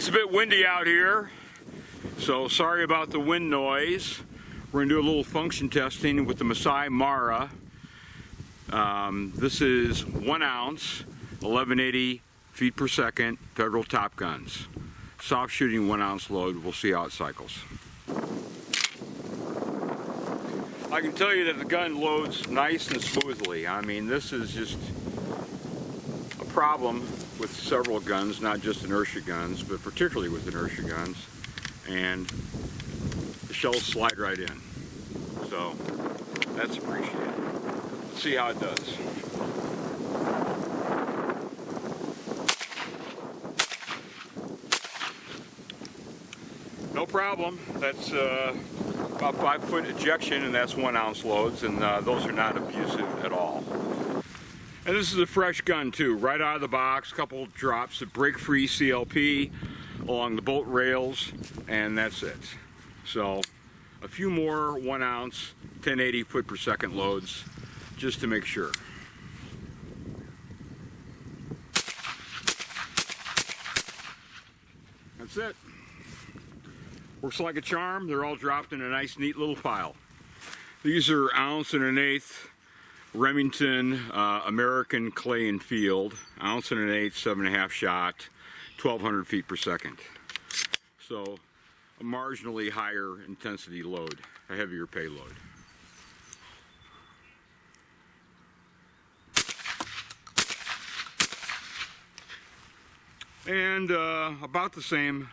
It's a bit windy out here, so sorry about the wind noise. We're going to do a little function testing with the Masai Mara. This is 1 ounce, 1180 feet per second federal top guns. Soft shooting 1 ounce load. We'll see how it cycles. I can tell you that the gun loads nice and smoothly. I mean, this is just a problem with several guns, not just inertia guns, but particularly with inertia guns. And the shells slide right in. So that's appreciated. Let's see how it does. No problem. That's about 5-foot ejection, and that's 1 ounce loads, and those are not abusive at all. And this is a fresh gun too, right out of the box. Couple drops of break-free CLP along the bolt rails, and that's it. So a few more 1 ounce 1080 foot per second loads just to make sure. That's it. Works like a charm. They're all dropped in a nice neat little pile. These are 1 1/8 ounce Remington American Clay and Field, 1 1/8 ounce, 7.5 shot, 1200 feet per second. So a marginally higher intensity load, a heavier payload. And about the same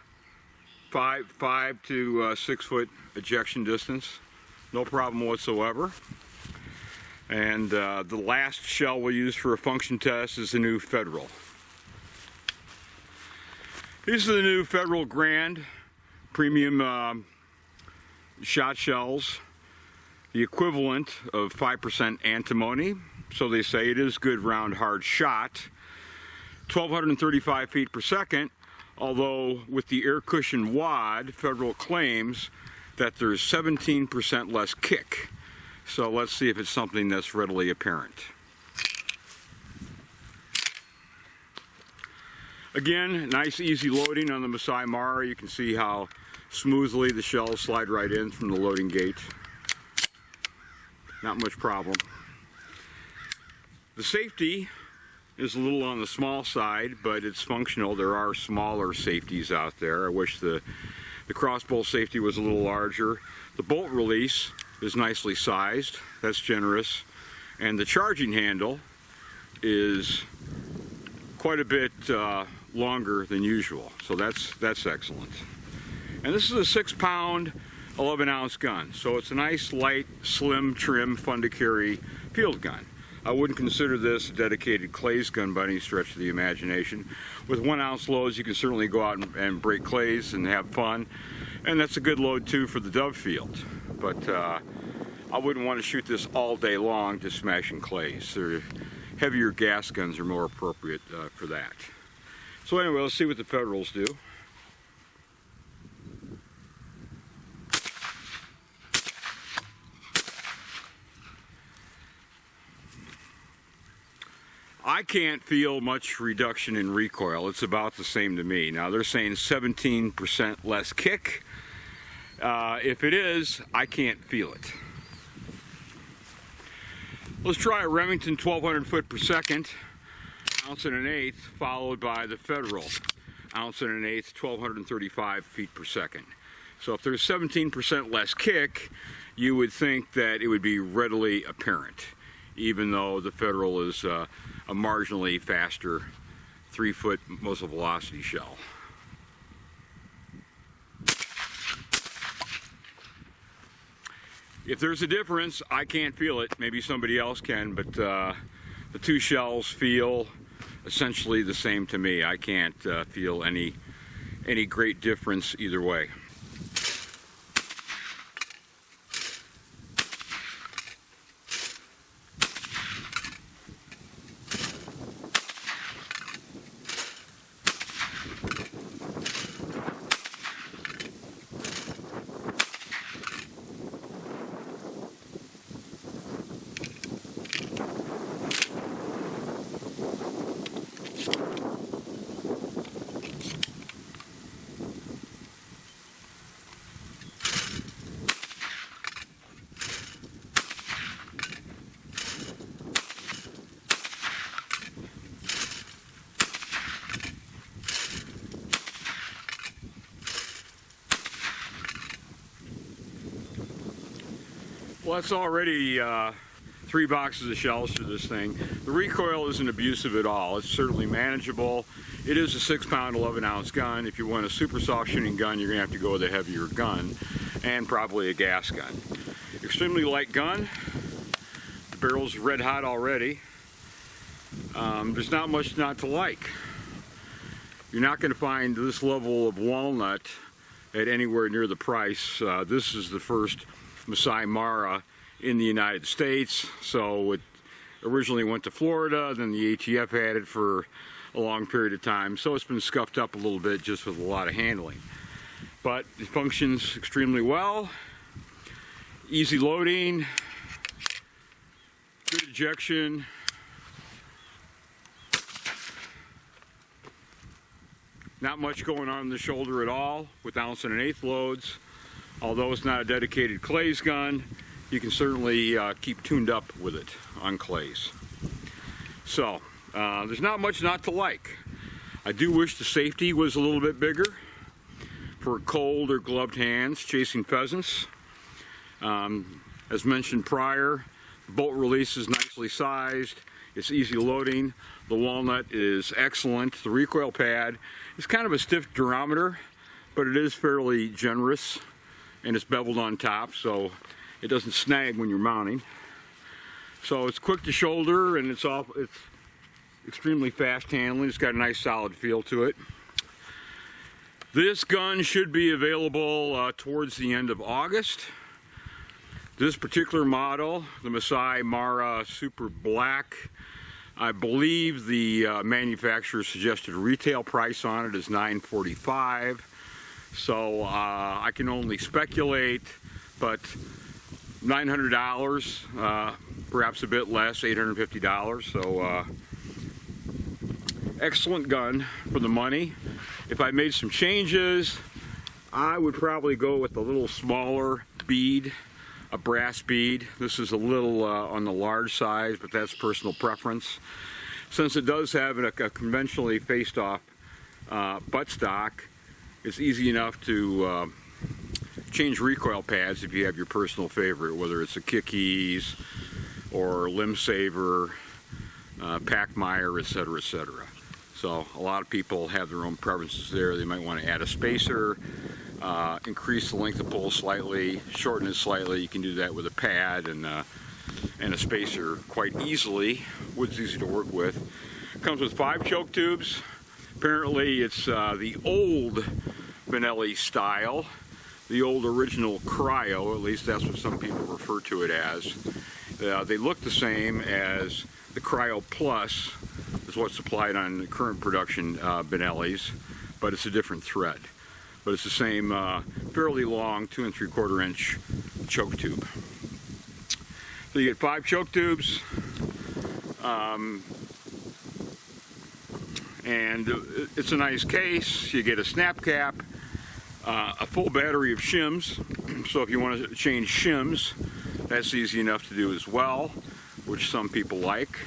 5 to 6 foot ejection distance, no problem whatsoever. And the last shell we'll use for a function test is the new Federal. These are the new Federal Grand premium shot shells, the equivalent of 5% antimony, so they say it is good round hard shot. 1235 feet per second, although with the air cushion wad, Federal claims that there's 17% less kick. So let's see if it's something that's readily apparent. Again, nice easy loading on the Masai Mara. You can see how smoothly the shells slide right in from the loading gate. Not much problem. The safety is a little on the small side, but it's functional. There are smaller safeties out there. I wish the crossbow safety was a little larger. The bolt release is nicely sized. That's generous. And the charging handle is quite a bit longer than usual. So that's excellent. And this is a 6-pound, 11-ounce gun. So it's a nice, light, slim, trim, fun to carry field gun. I wouldn't consider this a dedicated clays gun by any stretch of the imagination. With 1 ounce loads, you can certainly go out and break clays and have fun. And that's a good load too for the dove field. But I wouldn't want to shoot this all day long just smashing clays. Heavier gas guns are more appropriate for that. So anyway, let's see what the Federals do. I can't feel much reduction in recoil. It's about the same to me. Now they're saying 17% less kick. If it is, I can't feel it. Let's try a Remington 1200 foot per second, 1 1/8 ounce, followed by the Federal 1 1/8 ounce, 1235 feet per second. So if there's 17% less kick, you would think that it would be readily apparent, even though the Federal is a marginally faster 3-foot muzzle velocity shell. If there's a difference, I can't feel it. Maybe somebody else can, but the two shells feel essentially the same to me. I can't feel any great difference either way. that's already 3 boxes of shells for this thing. The recoil isn't abusive at all. It's certainly manageable. It is a 6-pound, 11-ounce gun. If you want a super soft shooting gun, you're going to have to go with a heavier gun, and probably a gas gun. Extremely light gun. The barrel's red hot already. There's not much not to like. You're not going to find this level of walnut at anywhere near the price. This is the first Masai Mara in the United States, so it originally went to Florida, then the ATF had it for a long period of time, so it's been scuffed up a little bit just with a lot of handling. But it functions extremely well. Easy loading, good ejection. Not much going on in the shoulder at all with 1 1/8 loads. Although it's not a dedicated clays gun, you can certainly keep tuned up with it on clays. So there's not much not to like. I do wish the safety was a little bit bigger for cold or gloved hands chasing pheasants. As mentioned prior, the bolt release is nicely sized. It's easy loading. The walnut is excellent. The recoil pad is kind of a stiff durometer, but it is fairly generous, and it's beveled on top, so it doesn't snag when you're mounting. So it's quick to shoulder, and it's extremely fast handling. It's got a nice solid feel to it. This gun should be available towards the end of August. This particular model, the Masai Mara Super Black, I believe the manufacturer suggested a retail price on it is $945. So I can only speculate, but $900, perhaps a bit less, $850. So excellent gun for the money. If I made some changes, I would probably go with a little smaller bead, a brass bead. This is a little on the large size, but that's personal preference. Since it does have a conventionally faced off buttstock, it's easy enough to change recoil pads if you have your personal favorite, whether it's a Kickies or Limb Saver, Packmeyer, etc., etc. So a lot of people have their own preferences there. They might want to add a spacer, increase the length of pull slightly, shorten it slightly. You can do that with a pad and a spacer quite easily. Wood's easy to work with. Comes with 5 choke tubes. Apparently it's the old Benelli style, the old original cryo, at least that's what some people refer to it as. They look the same as the Cryo Plus, is what's supplied on the current production Benellis, but it's a different thread. But it's the same fairly long 2 3/4 inch choke tube. So you get 5 choke tubes, and it's a nice case. You get a snap cap, a full battery of shims, so if you want to change shims, that's easy enough to do as well, which some people like.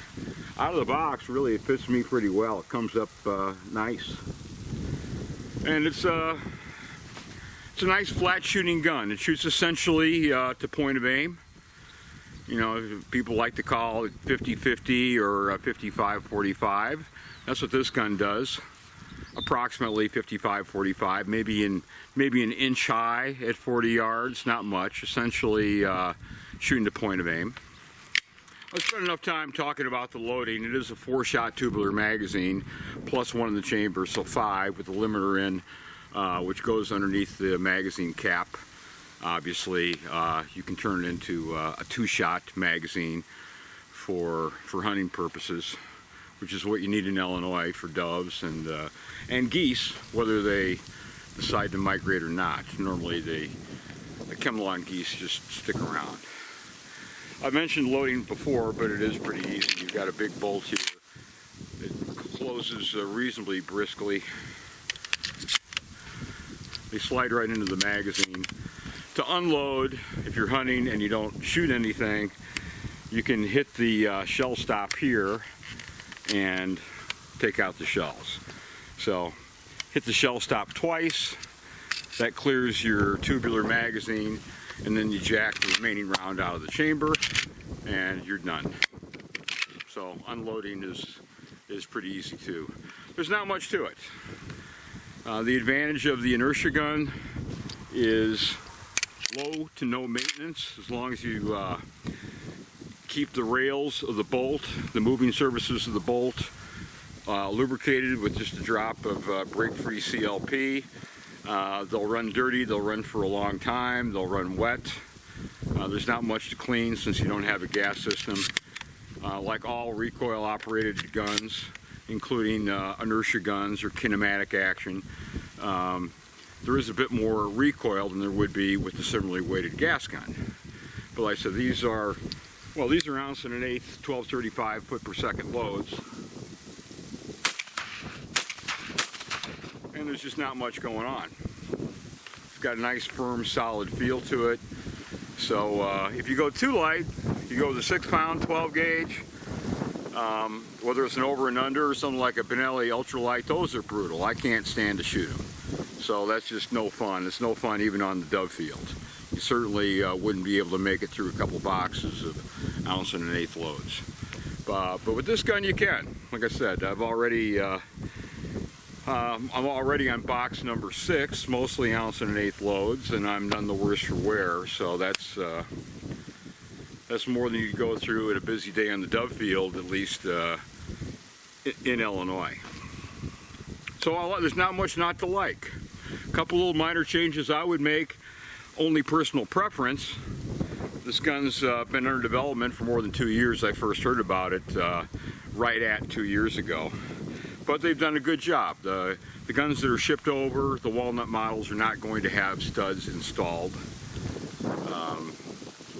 Out of the box, really, it fits me pretty well. It comes up nice, and it's a nice flat shooting gun. It shoots essentially to point of aim. You know, people like to call it 50-50 or 55-45. That's what this gun does. Approximately 55-45, maybe an inch high at 40 yards, not much. Essentially shooting to point of aim. I've spent enough time talking about the loading. It is a 4-shot tubular magazine, plus 1 in the chamber, so 5 with the limiter in, which goes underneath the magazine cap. Obviously, you can turn it into a 2-shot magazine for hunting purposes, which is what you need in Illinois for doves and geese, whether they decide to migrate or not. Normally, the Camelon geese just stick around. I mentioned loading before, but it is pretty easy. You've got a big bolt here. It closes reasonably briskly. They slide right into the magazine. To unload, if you're hunting and you don't shoot anything, you can hit the shell stop here and take out the shells. So hit the shell stop twice. That clears your tubular magazine. and then you jack the remaining round out of the chamber, and you're done. So unloading is pretty easy too. There's not much to it. The advantage of the inertia gun is low to no maintenance, as long as you keep the rails of the bolt, the moving surfaces of the bolt, lubricated with just a drop of break-free CLP. They'll run dirty, they'll run for a long time, they'll run wet. There's not much to clean since you don't have a gas system. Like all recoil operated guns, including inertia guns or kinematic action, there is a bit more recoil than there would be with the similarly weighted gas gun. But like I said, these are 1 1/8, 1235 foot per second loads. And there's just not much going on. It's got a nice, firm, solid feel to it. So if you go too light, you go with a 6-pound 12 gauge, whether it's an over and under or something like a Benelli ultralight, those are brutal. I can't stand to shoot them. So that's just no fun. It's no fun even on the dove field. You certainly wouldn't be able to make it through a couple boxes of 1 1/8 loads. But with this gun you can. Like I said, I'm already on box number 6, mostly 1 1/8 loads, and I'm none the worse for wear. So that's more than you go through at a busy day on the dove field, at least in Illinois. So there's not much not to like. A couple little minor changes I would make, only personal preference. This gun's been under development for more than 2 years. I first heard about it right at 2 years ago. But they've done a good job. The guns that are shipped over, the walnut models, are not going to have studs installed,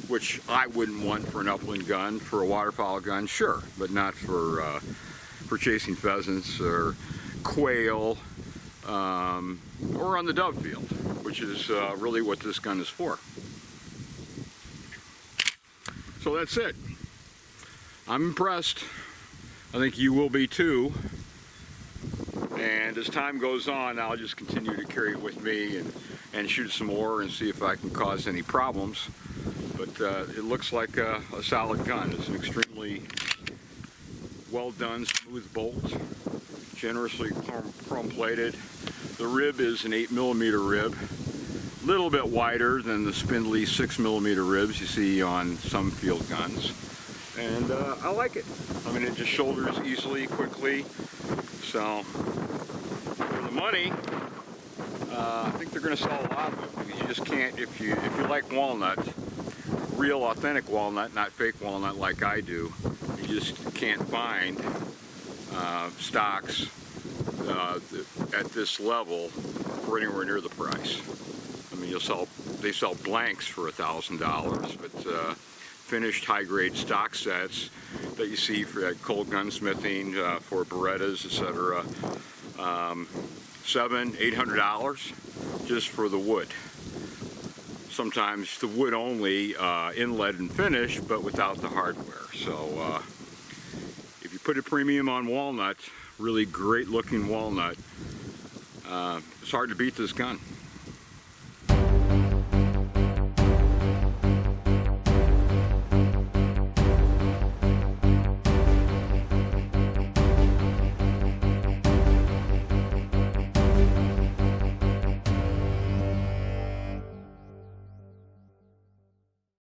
which I wouldn't want for an upland gun. For a waterfowl gun, sure, but not for chasing pheasants or quail, or on the dove field, which is really what this gun is for. So that's it. I'm impressed. I think you will be too. And as time goes on, I'll just continue to carry it with me and shoot some more and see if I can cause any problems. But it looks like a solid gun. It's an extremely well done, smooth bolt, generously chrome plated. The rib is an 8mm rib, a little bit wider than the spindly 6mm ribs you see on some field guns. And I like it. I mean, it just shoulders easily, quickly. So for the money, I think they're going to sell a lot of them. You just can't, if you like walnut, real authentic walnut, not fake walnut like I do, you just can't find stocks at this level for anywhere near the price. I mean, they sell blanks for $1,000, but finished high-grade stock sets that you see for cold gunsmithing, for Berettas, etc. $700–800 just for the wood. Sometimes the wood only, inlet and finish, but without the hardware. So if you put a premium on walnut, really great looking walnut, it's hard to beat this gun.